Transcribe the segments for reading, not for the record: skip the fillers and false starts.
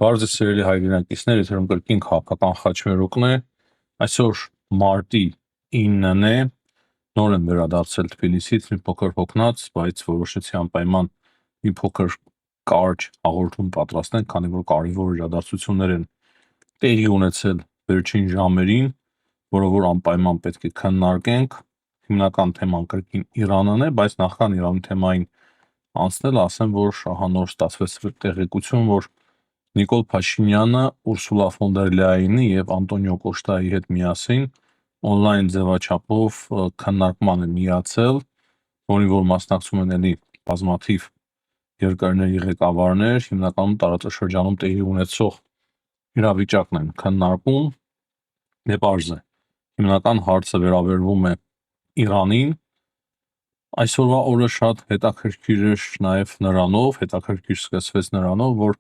Բարձր սերելի հայրենակիցներ, եթերում կրկին քաղաքական խաչմերուկն է, այսօր մարտի 9-ն է, նոր եմ վերադարձել Թբիլիսից, մի փոքր հոգնած, բայց որոշեցի անպայման մի փոքր կարճ հաղորդում պատրաստենք, քանի որ կարևոր իրադարձություններ են տեղի ունեցել վերջին ժամերին, որով որ անպայման պետք է քննարկենք, հիմնական թեման կրկին Իրանն է, բայց նախքան Իրանի թեմային անցնել, ասեմ, որ ահա նոր ստացվեց տեղեկություն, որ Նիկոլ Փաշինյանը Ուրսուլա ֆոն դեր Լայենի եւ Անտոնիո Կոշտայի հետ միասին on-line ձևաչափով քննարկման է միացել, որին որ մասնակցում են էլի բազմաթիվ երկրների ղեկավարներ, հիմնականում տարածաշրջանում տեղի ունեցող իրավիճակն են քննարկում եւ արժ է։ Հիմնական հարցը վերաբերվում է Իրանին։ Այսօրվա օրը շատ հետաքրքիր էր նաեւ նրանով, հետաքրքիր սկսվեց նրանով, որ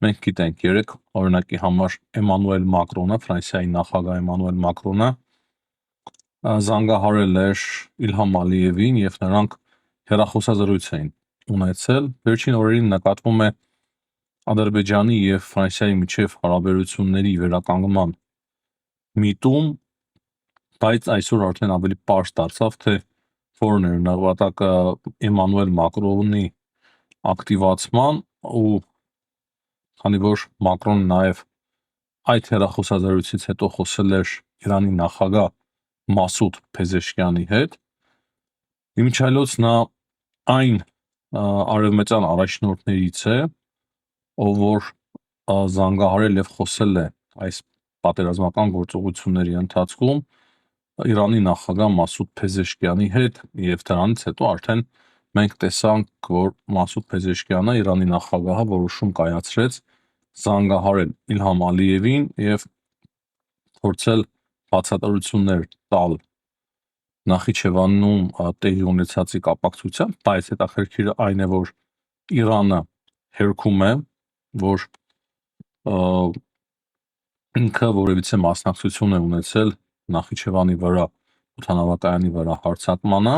մենք գիտենք երեք օրինակի համար Էմանուել Մակրոնը, Ֆրանսիայի նախագահ Էմանուել Մակրոնը զանգահարել էր Իլհամ Ալիևին եւ նրանք հեռախոսազրույց էին ունեցել։ Վերջին օրերին նկատվում է Ադրբեջանի եւ Ֆրանսիայի միջև հարաբերությունների վերականգնման միտում, բայց այսօր արդեն ավելի պարզ դարձավ, թե որն էր նպատակը Էմանուել Մակրոնի ակտիվացման ու քանի որ Մակրոնը նաև այդ հեռախոսազրույցից հետո խոսել էր Իրանի նախագահ Մասուդ Փեզեշկյանի հետ, իմիջիայլոց նա այն արևմտյան առաջնորդներից է, ով որ զանգահարել եւ խոսել է այս պատերազմական գործողությունների ընթացքում Իրանի նախագահ Մասուդ Փեզեշկյանի հետ եւ դրանից հետո արդեն մենք տեսանք, որ Մասուդ Փեզեշկյանը Իրանի նախագահը որոշում կայացրեց զանգահարել Իլհամ Ալիևին եւ փորձել բացատրություններ տալ Նախիջևանում տեղի ունեցածի կապակցությամբ, բայց հետաքրքիրը այն է, որ Իրանը հերքում է, որ ինքը որևիցե մասնակցություն է ունեցել Նախիջևանի վրա օդանավակայանի վրա հարձակմանը,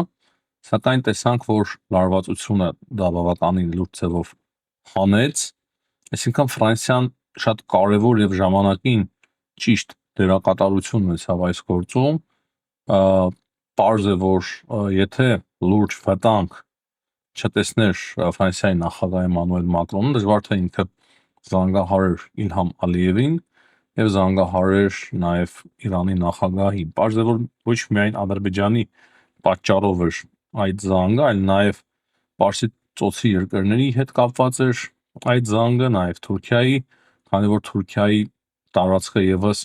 սակայն տեսանք, որ լարվածությունը դա բավականին լուրջ ձևով հանեց, այսինքն Ֆրանսիան շատ կարևոր եւ ժամանակին ճիշտ դերակատարություն ունեցավ այս գործում, պարզ է, որ եթե լուրջ վտանգ չտեսներ Ֆրանսիայի նախագահ Էմանուել Մակրոնը, դժվար թե ինքը զանգահարեր Իլհամ Ալիևին եւ զանգահարեր նաեւ Իրանի նախագահին։ Պարզ է, որ ոչ միայն Ադրբեջանի պատճառով էր այդ զանգը, այլ նաեւ Պարսից ծոցի երկրների հետ կապված էր այդ զանգը, նաեւ Թուրքիայի, քանի որ Թուրքիայի տարածքը եւս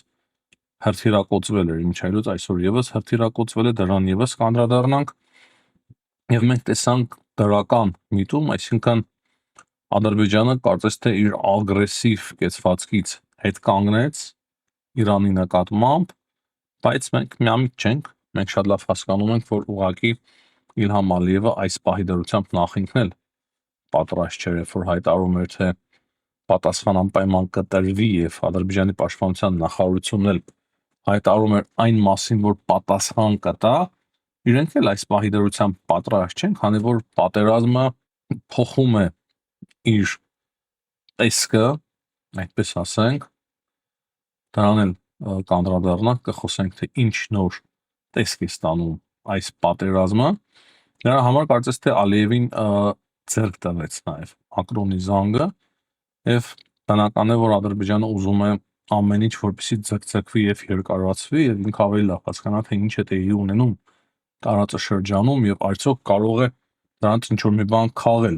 հրթիռակոծվել էր, իմիջիայլոց այսօր եւս հրթիռակոծվել է, դրան եւս կանդրադառնանք եւ մենք տեսանք դրական միտում, այսինքն Ադրբեջանը կարծես թե իր ագրեսիվ կեցվածքից հետ կանգնեց Իրանի նկատմամբ, բայց մենք միամիտ չենք, մենք շատ լավ հասկանում ենք, որ ուղղակի Իլհամ Ալիևը այս պահի դրությամբ նախինքն էլ պատրաստ չէր, որ հայտարարում էր, թե պատասխան անպայման կտրվի եւ Ադրբեջանի պաշտպանության նախարարությունն էլ հայտարարում էր այն մասին, որ պատասխան կտա, իրենք էլ այս պահի դրությամբ պատրաստ չեն, քանի որ պատերազմը փոխում է իր տեսքը, այդպես ասենք, դրան էլ կանդրադառնանք, կխոսենք, թե ինչ նոր տեսք է ստանում այս պատերազմը։ Նրա համար կարծես թե Ալիևին ձեռք տվեց նաև Մակրոնի զանգը եւ բնական է, որ Ադրբեջանը ուզում է ամեն ինչ, որպեսզի ձգձգվի եւ երկարացվի եւ ինքը ավելի լավ հասկանա, թե ինչ է տեղի ունենում տարածաշրջանում եւ արդյոք կարող է դրանց ինչ որ մի բան քաղել։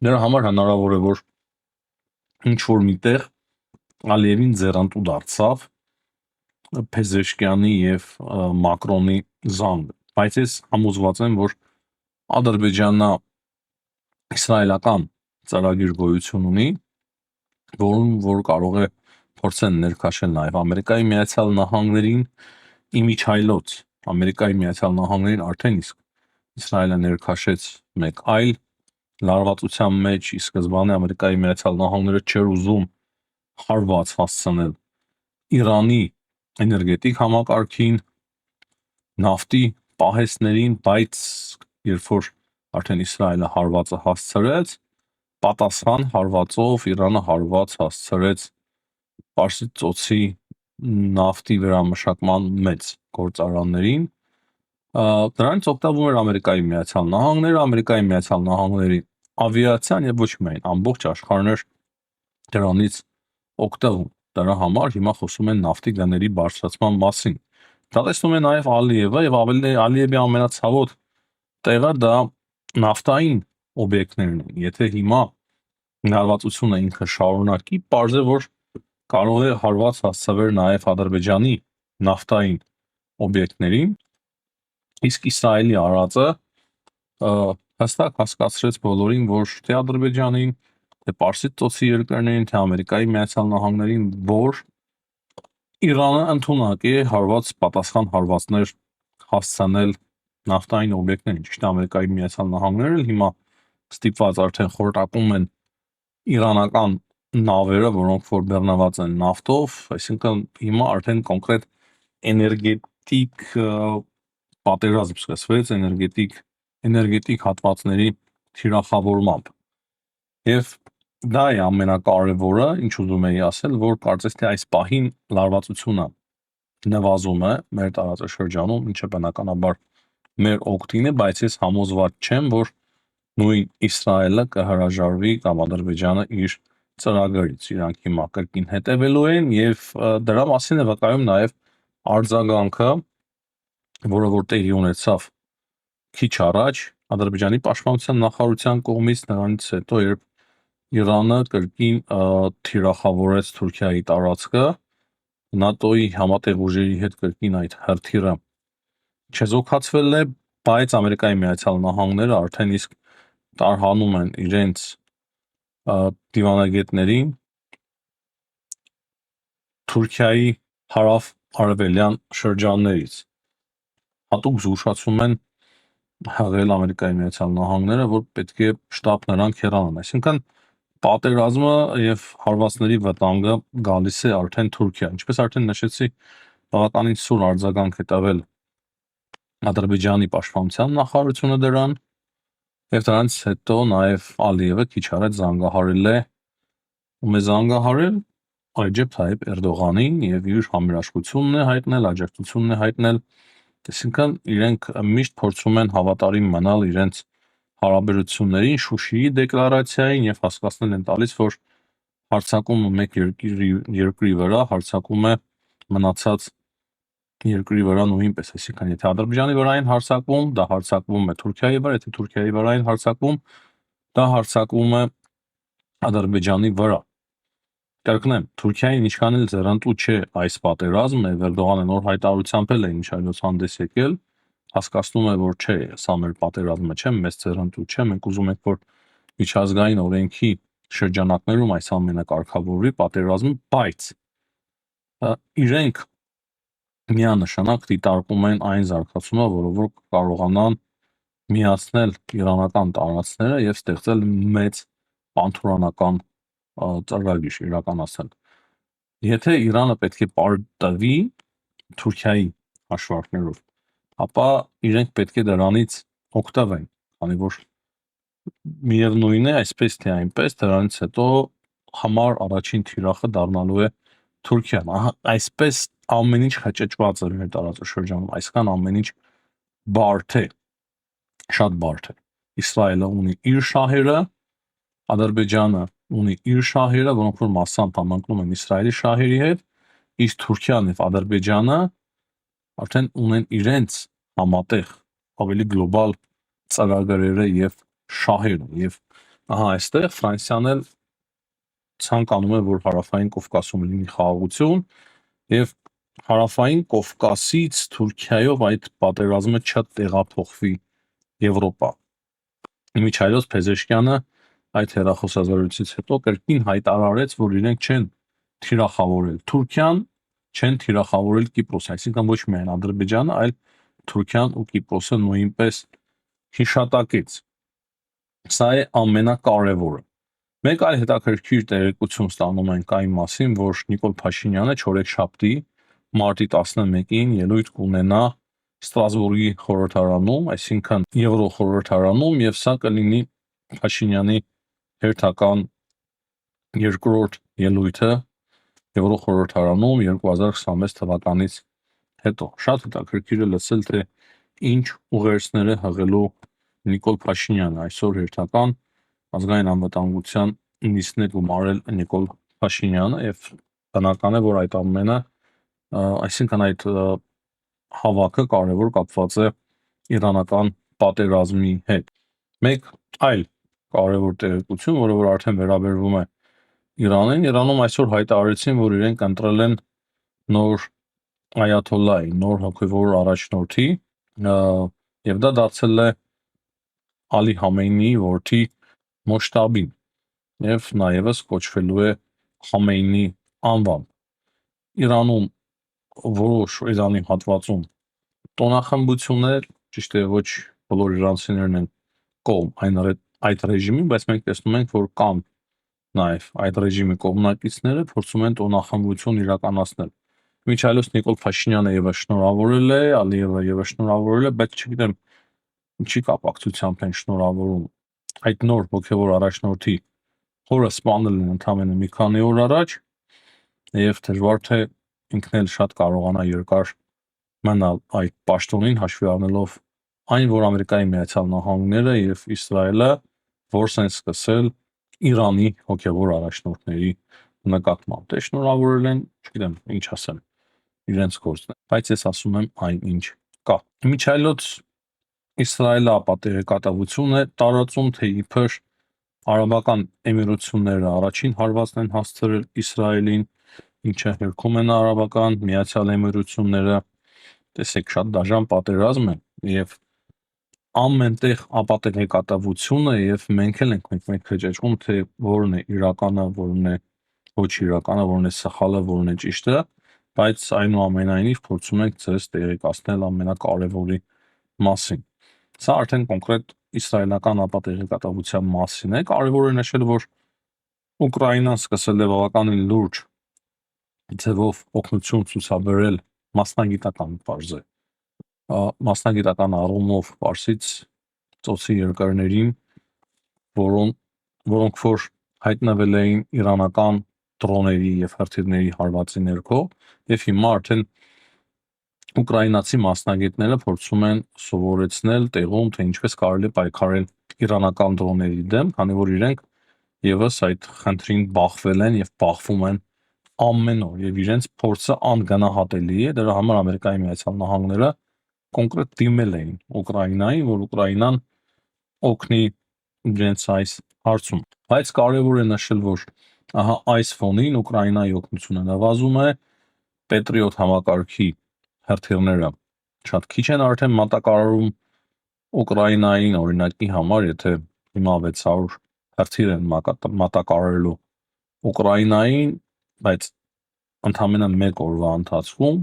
Նրա համար հնարավոր է, որ ինչ որ միտեղ Ալիևին ձեռնտու դարձավ Փեզեշկյանի եւ Մակրոնի զանգը, բայց ես համոզված եմ, որ Ադրբեջանը իսրայելական ծրագիր գոյություն ունի, որում որ կարող է փորձեն ներքաշել նաև Ամերիկայի Միացյալ Նահանգներին իմիջիայլոց Ամերիկայի Միացյալ Նահանգներին արդեն իսկ Իսրայելը ներքաշեց մեկ այլ լարվածության մեջ, ի սկզբանե Ամերիկայի Միացյալ Նահանգները չէր ուզում հարված հասցնել Իրանի էներգետիկ համակարգին, նավթի պահեստներին, բայց երբ որ արդեն Իսրայելը հարվածը հասցրեց, պատասխան հարվածով Իրանը հարված հասցրեց Պարսից ծոցի նավթի վերամշակման մեծ գործարաններին, դրանից օգտվում էր Ամերիկայի Միացյալ Նահանգները, Ամերիկայի Միացյալ Նահանգների ավիացիան եւ ոչ միայն ամբողջ աշխարհն էր դրանից օգտվում։ Դրա համար հիմա խոսում են նավթի գների բարձրացման մասին։ Դա տեսնում է նաեւ Ալիևը եւ ավելի Ալիևի ամենացավոտ տեղը դա նավթային օբյեկտներն են։ Եթե հիմա հարվածությունը ինքը շարունակի, պարզ է, որ կարող է հարված հասցվել նաև Ադրբեջանի նավթային օբյեկտներին, իսկ Իսրայելի արածը հստակ հասկացրեց բոլորին, որ թե Ադրբեջանին, թե Պարսից ծոցի երկրներին, թե Ամերիկայի Միացյալ Նահանգներին, որ Իրանը ընդունակ է պատասխան հարվածներ հասցնել նավթային օբյեկտներին, ճիշտ է Ամերիկայի Միացյալ Նահանգները հիմա ստիպված արդեն խորտակում են իրանական նավերը, որոնք որ բեռնված են նավթով, այսինքն հիմա արդեն կոնկրետ էներգետիկ պատերազմ սկսվեց էներգետիկ հատվածների թիրախավորմամբ։ Եվ դա է ամենակարևորը, ինչ ուզում էի ասել, որ կարծես թե այս պահին լարվածությունը նվազում է մեր տարածաշրջանում, ինչը բնականաբար մեր օգտին է, բայց ես համոզված չեմ, որ նույն Իսրայելը կհրաժարվի կամ Ադրբեջանը իր ծրագրից, իրանք հիմա կրկին հետևելու են եւ դրա մասին է վկայում նաեւ արձագանքը, որը որ տեղի ունեցավ քիչ առաջ Ադրբեջանի պաշտպանության նախարարության կողմից, նրանից հետո երբ Իրանը կրկին թիրախավորեց Թուրքիայի տարածքը, ՆԱՏՕ-ի համատեղ ուժերի հետ կրկին այդ հրթիռը չեզոքացվել է, բայց Ամերիկայի Միացյալ Նահանգները արդեն իսկ տարհանում են իրենց դիվանագետներին Թուրքիայի հարավ-արևելյան շրջաններից։ Հատուկ զգուշացում են հղել Ամերիկայի Միացյալ Նահանգները, որ պետք է շտապ նրանք հեռանան։ Այսինքն պատերազմը եւ հարվածների վտանգը գալիս է արդեն Թուրքիա։ Ինչպես արդեն նշեցի, բավականին սուր արձագանք է տվել Ադրբեջանի պաշտպանության նախարարությունը դրան, եւ դրանից հետո նաեւ Ալիևը քիչ առաջ զանգահարել է Ռեջեփ Թայիփ Էրդողանին եւ իր համերաշխությունն է հայտնել, աջակցությունն է հայտնել, այսինքն իրենք միշտ փորձում են հավատարիմ մնալ իրենց հարաբերություններին, Շուշիի դեկլարացիային եւ հասկացնել են տալիս, որ հարձակումը մեկ երկրի վրա հարձակում է մնացած երկրի վրա նույնպես, այսինքն եթե Ադրբեջանի վրա են հարձակվում, դա հարձակվում է Թուրքիայի վրա, եթե Թուրքիայի վրա են հարձակվում, դա հարձակվում է Ադրբեջանի վրա։ Կրկնեմ, Թուրքիային ինչքան էլ ձեռնտու չէ այս պատերազմը, Էրդողանը նոր հայտարարությամբ էլ է ինչ այլոց հանդես եկել, հասկացնում է, որ չէ, սա մեր պատերազմը չէ, մեծ ձեռնտու չէ, մենք ուզում ենք, որ միջազգային օրենքի շրջանակներում այս ամենը կարգավորվի պատերազմը, բայց իրենք միանշանակ դիտարկում են այն զարգացումը, որը որ կարողանան միացնել իրանական տարածքները եւ ստեղծել մեծ պանթուրանական ծրագիր իրականացնել։ Եթե Իրանը պետք է պարտվի Թուրքիայի հաշվարկներով, ապա իրենք պետք է դրանից օգտվեն, քանի որ միևնույն է, այսպես թե այնպես, դրանից հետո համար առաջին թիրախը դառնալու է Թուրքիան։ Այսպես ամեն ինչ խճճված է մեր տարածաշրջանում, այսքան ամեն ինչ բարդ է, շատ բարդ է։ Իսրայելը ունի իր շահերը, Ադրբեջանը ունի իր շահերը, որոնք որ մասամբ համընկնում են Իսրայելի շահերի հետ, իսկ Թուրքիան եւ Ադրբեջանը արդեն ունեն իրենց համատեղ ավելի գլոբալ ծրագրերը եւ շահերը եւ ահա այստեղ Ֆրանսիան էլ ցանկանում է, որ հարավային Կովկասում լինի խաղաղություն եւ հարավային Կովկասից Թուրքիայով այդ պատերազմը չտեղափոխվի Եվրոպա։ Միջայլոց Փեզեշկյանը այդ հերախոսազրույցից հետո կրկին հայտարարեց, որ իրենք չեն թիրախավորել Թուրքիան, չեն թիրախավորել Կիպրոսը, այսինքն ոչ միայն Ադրբեջանը, այլ Թուրքիան ու Կիպրոսը նույնպես հիշատակեց։ Սա է ամենակարևորը։ Մեկ այլ հետաքրքիր տեղեկություն ստանում ենք այն մասին, որ Նիկոլ Փաշինյանը չորեքշաբթի մարտի 11-ին ելույթ կունենա Ստրասբուրգի խորհրդարանում, այսինքն Եվրոխորհրդարանում, եւ սա կլինի Փաշինյանի հերթական երկրորդ ելույթը Եվրո խորհրդարանում 2026 թվականից հետո։ Շատ հետաքրքիր է լսել, թե ինչ ուղերձներ է հղելու Նիկոլ Փաշինյանը այսօր հերթական ազգային անվտանգության նիստն է գումարել Նիկոլ Փաշինյանը եւ բնական է, որ այդ ամենը այսինքն այդ հավաքը կարևոր կապված է իրանական պատերազմի հետ։ Մեկ այլ կարևոր տեղեկություն, որը որ արդեն վերաբերվում է Իրանին, Իրանում այսօր հայտարարեցին, որ իրենք ընտրել են նոր այաթոլլայի, նոր հոգևոր առաջնորդի, եւ դա դարձել է Ալի Համեյնիի որդի Մոշտաբին եւ նաեւս կոչվելու է Խամեյնի անվամբ։ Իրանում որոշ Իրանի հատվածում տոնախմբություններ, ճիշտ է, ոչ բոլոր իրանցիներն են կողմ այդ ռեժիմին, բայց մենք տեսնում ենք, որ կան նաեւ այդ ռեժիմի կողմնակիցները փորձում են տոնախմբություն իրականացնել։ Միջայլոց Նիկոլ Փաշինյանը եւս շնորհավորել է, Ալիևը եւս շնորհավորել է, բայց չգիտեմ ինչի կապակցությամբ են շնորհավորում։ Այդ նոր հոգևոր առաջնորդի հորը սպանել են ընդամենը մի քանի օր առաջ եւ դժվար թե ինքն էլ շատ կարողանա երկար մնալ այդ պաշտոնին, հաշվի առնելով այն, որ Ամերիկայի Միացյալ Նահանգները եւ Իսրայելը որս են սկսել Իրանի հոգևոր առաջնորդների նկատմամբ։ Դե շնորհավորել են, չգիտեմ ինչ ասեմ, իրենց գործն է, բայց ես ասում եմ այն ինչ կա։ Միջայլոց Իսրայելը ապա տեղեկատվություն է տարածում, թե իբր Արաբական Էմիրությունները առաջին հարվածն են հասցրել Իսրայելին, ինչը հերքում են Արաբական Միացյալ Էմիրությունները, տեսեք շատ դաժան պատերազմ է եւ ամենտեղ ապա տեղեկատվությունը եւ մենք էլ ենք մեկ քեջում, թե որն է իրականը, որն է ոչ իրականը, որն է սխալը, որն է ճիշտը, բայց այնուամենայնիվ փորձում ենք ձեզ տեղեկացնել ամենակարևորի մասին։ Սա արդեն կոնկրետ իսրայելական ապա տեղեկատվության մասին է։ Կարևոր է նշել, որ Ուկրաինան սկսել է բավականին լուրջ ձևով օգնություն ցուցաբերել մասնագիտական բարձ է մասնագիտական առումով Պարսից ծոցի երկրներին, որոնք որ հայտնվել էին իրանական դրոների եւ հրթիռների հարվածի ներքո եւ հիմա արդեն ուկրաինացի մասնագետները փորձում են սովորեցնել տեղում, թե ինչպես կարելի է պայքարել իրանական դրոների դեմ, քանի որ իրենք եւս այդ խնդրին բախվել են եւ բախվում են ամեն օր եւ իրենց փորձը անգնահատելի է, դրա համար Ամերիկայի Միացյալ Նահանգները կոնկրետ դիմել էին Ուկրաինային, որ Ուկրաինան օգնի իրենց այս հարցում։ Բայց կարևոր է նշել, որ ահա այս ֆոնին Ուկրաինայի օգնությունը նվազում է, Patriot համակարգի հրթիռները շատ քիչ են արդեն մատակարարում Ուկրաինային, օրինակի համար, եթե հիմա 600 հրթիռ են մատակարարելու Ուկրաինային, բայց ընդամենը 1 օրվա ընթացքում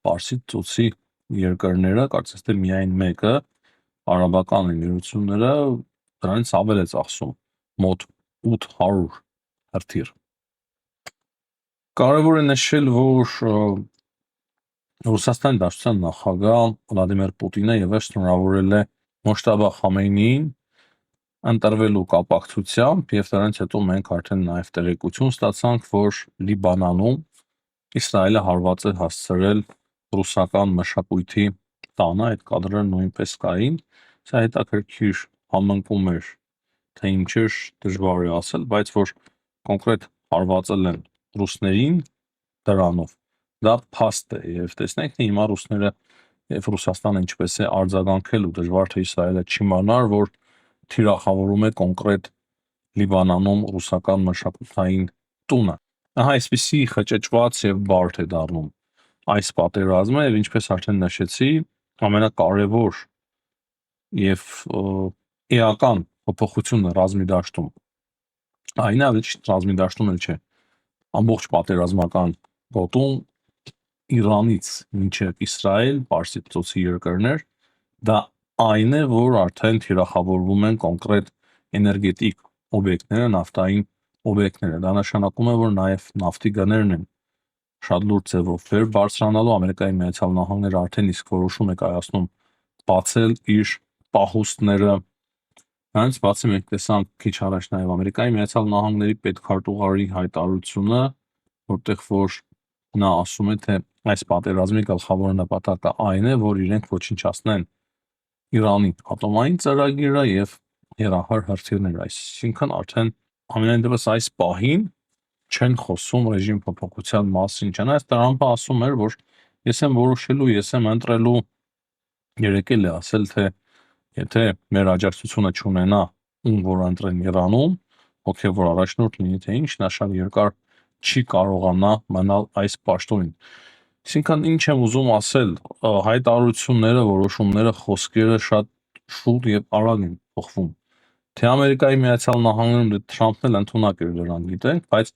Պարսից ծոցի երկրները, կարծես թե միայն մեկը Արաբական Էմիրությունները դրանից ավել է ծախսում մոտ 800 հրթիռ։ Կարևոր է նշել, որ Ռուսաստանի Դաշնության նախագահ Վլադիմիր Պուտինը եւս շնորհավորել է Մոշտաբա Խամեյնիին ընտրվելու կապակցությամբ եւ դրանից հետո մենք արդեն նաեւ տեղեկություն ստացանք, որ Լիբանանում Իսրայելը հարված է հասցրել ռուսական մշակույթի տանը, այդ կադրերը նույնպես կային, սա հետաքրքիր համընկում էր, թե ինչեր դժվար է ասել, բայց որ կոնկրետ հարվածել են ռուսներին դրանով, դա փաստ է եւ տեսնենք թե հիմա ռուսները եւ Ռուսաստանը ինչպես է արձագանքել ու դժվար թե Իսրայելը չիմանար, որ թիրախավորում է կոնկրետ Լիբանանում ռուսական մշակութային տունը։ Ահա այսպիսի խճճված եւ բարդ է դառնում այս պատերազմը եւ ինչպես արդեն նշեցի, ամենակարևոր եւ էական փոփոխությունը ռազմի դաշտում այն է, ռազմի դաշտում էլ չէ, ամբողջ պատերազմական գոտում Իրանից մինչև Իսրայել, Պարսից ծոցի երկրներ, դա այն է, որ արդեն թիրախավորվում են կոնկրետ էներգետիկ օբյեկտները, նավթային օբյեկտները։ Դա նշանակում է, որ նաև նավթի գներն են շատ լուրջ ձևով վեր բարձրանալու։ Ամերիկայի Միացյալ Նահանգները արդեն իսկ որոշում է կայացնում բացել իր պահուստները Դրանից բացի մենք տեսանք քիչ առաջ նաև Ամերիկայի Միացյալ Նահանգների պետքարտուղարի հայտարարությունը, որտեղ որ նա ասում է, թե այս պատերազմի գլխավոր նպատակը այն է, որ իրենք ոչնչացնեն Իրանի ատոմային ծրագիրը եւ երախար հրթիռները, այսինքն արդեն ամենայն դեպս այս պահին չեն խոսում ռեժիմ փոփոխության մասին, չնայած Տրամփը ասում էր, որ ես եմ որոշելու, ես եմ ընտրելու, երեկել է ասել, թե եթե մեր աջակցությունը չունենա ում որ ընտրեն Իրանում, հոգևոր առաջնորդ լինի թե ինչ, նա շատ երկար չի կարողանա մնալ այս պաշտոնին։ Այսինքն ինչ եմ ուզում ասել, հայտարարությունները, որոշումները, խոսքերը շատ շուտ եւ արագ են փոխվում։ Թե Ամերիկայի Միացյալ Նահանգներում դե Թրամփն էլ ընդունակ էր դրան, գիտենք, բայց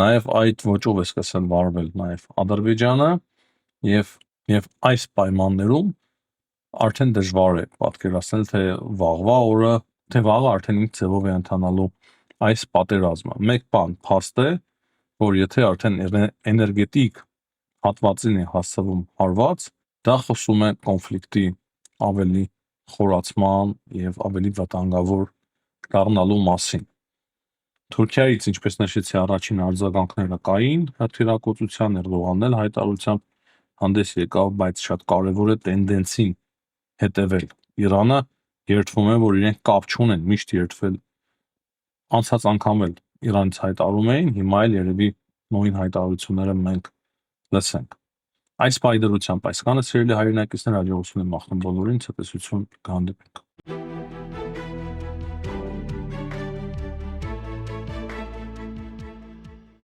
նաև այդ ոճով է սկսել վարվել նաև Ադրբեջանը եւ այս պայմաններում արդեն դժվար է պատկերացնել, թե վաղը արդեն ինչ ձևով է ընթանալու այս պատերազմը։ Մեկ բան փաստ է, որ եթե արդեն էներգետիկ հատվածին է հասցվում հարված, դա խոսում է կոնֆլիկտի ավելի խորացման եւ ավելի վտանգավոր դառնալու մասին։ Թուրքիայից, ինչպես նշեցի, առաջին արձագանքները կային հրթիռակոծության, Էրդողանն էլ հայտարարությամբ հանդես եկավ, բայց շատ կարևոր է տենդենսին հետևել։ Իրանը երդվում է, որ իրենք կապ չունեն, միշտ երդվել, անցած անգամ էլ Իրանից հայտարարում էին, հիմա էլ երևի նույն հայտարարությունները մենք լսենք։ Այս պայդրությամբ այսքանը, սիրելի հայրենակիցներ, հաջողություն եմ մաղթում բոլորին, ցտեսություն, կհանդիպենք։